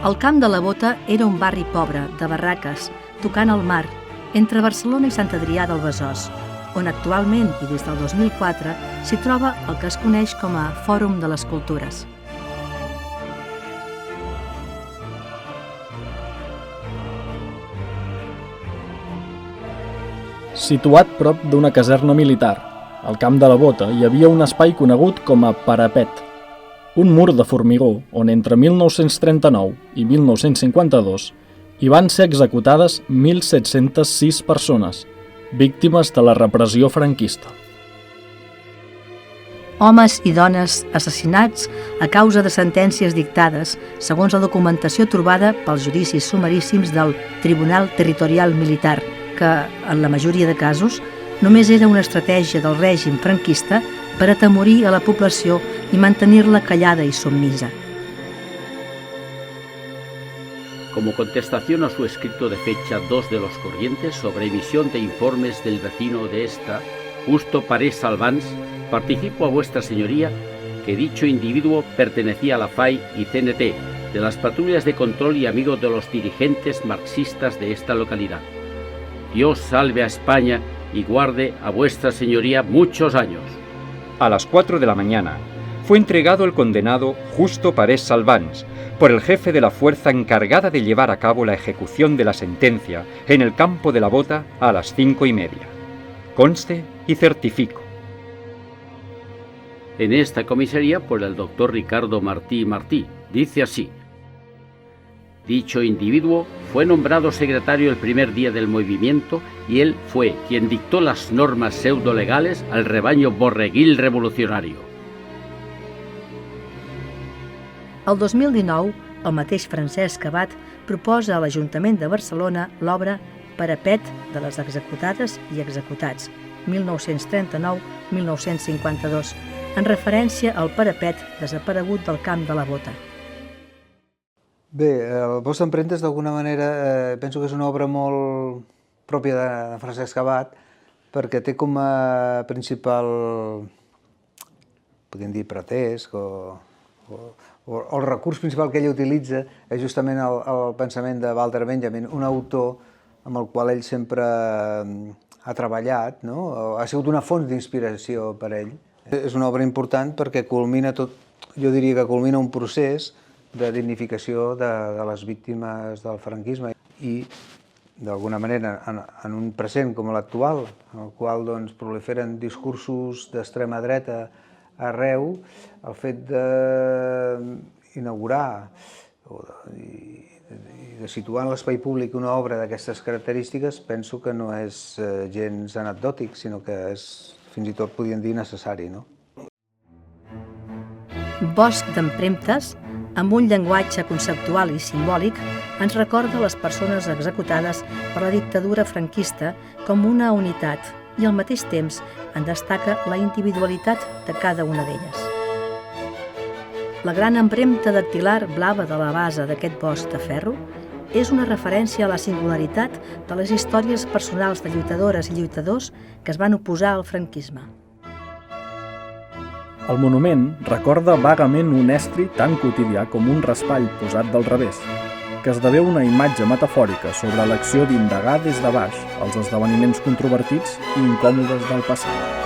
El Camp de la Bota era un barri pobre, de barraques, tocant al mar, entre Barcelona i Sant Adrià del Besòs, on actualment i des del 2004 s'hi troba el que es coneix com a Fòrum de les Cultures. Situat prop d'una caserna militar, al Camp de la Bota hi havia un espai conegut com a parapet, un mur de formigó on entre 1939 i 1952 hi van ser executades 1.706 persones, víctimes de la repressió franquista. Homes i dones assassinats a causa de sentències dictades segons la documentació trobada pels judicis sumaríssims del Tribunal Territorial Militar, que, en la majoria de casos, només era una estratègia del règim franquista per atemorir a la població i mantenir-la callada i submisa. Como contestación a su escrito de fecha 2 de los Corrientes sobre emisión de informes del vecino de esta, Justo Parés Salvans, participo a vuestra señoría que dicho individuo pertenecía a la FAI y CNT, de las patrullas de control y amigo de los dirigentes marxistas de esta localidad. Dios salve a España y guarde a vuestra señoría muchos años. A las 4 de la mañana fue entregado el condenado Justo Parés Salvans por el jefe de la fuerza encargada de llevar a cabo la ejecución de la sentencia en el Campo de la Bota a las 5:30. Conste y certifico. En esta comisaría por el doctor Ricardo Martí, dice así: dicho individuo fue nombrado secretario el primer día del movimiento y él fue quien dictó las normas pseudolegales al rebaño borreguil revolucionario. El 2019, el mateix Francesc Abad proposa a l'Ajuntament de Barcelona l'obra Parapet de les executades i executats, 1939-1952, en referència al parapet desaparegut del Camp de la Bota. Bé, el Bosc d'Empremtes d'alguna manera penso que és una obra molt pròpia de Francesc Abad, perquè té com a principal, podríem dir, pretès o el recurs principal que ell utilitza és justament el pensament de Walter Benjamin, un autor amb el qual ell sempre ha treballat, no? Ha sigut una font d'inspiració per ell. És una obra important perquè culmina tot, jo diria que culmina un procés de dignificació de les víctimes del franquisme i, d'alguna manera, en un present com l'actual, en el qual proliferen discursos d'extrema dreta arreu, el fet d'inaugurar i de situar en l'espai públic una obra d'aquestes característiques penso que no és gens anecdòtic, sinó que és, fins i tot podríem dir, necessari, no? Bosc d'Empremtes, amb un llenguatge conceptual i simbòlic, ens recorda les persones executades per la dictadura franquista com una unitat i al mateix temps en destaca la individualitat de cada una d'elles. La gran empremta dactilar blava de la base d'aquest bosc de ferro és una referència a la singularitat de les històries personals de lluitadores i lluitadors que es van oposar al franquisme. El monument recorda vagament un estri tan quotidià com un raspall posat del revés, que esdevé una imatge metafòrica sobre l'acció d'indagar des de baix els esdeveniments controvertits i incòmodes del passat.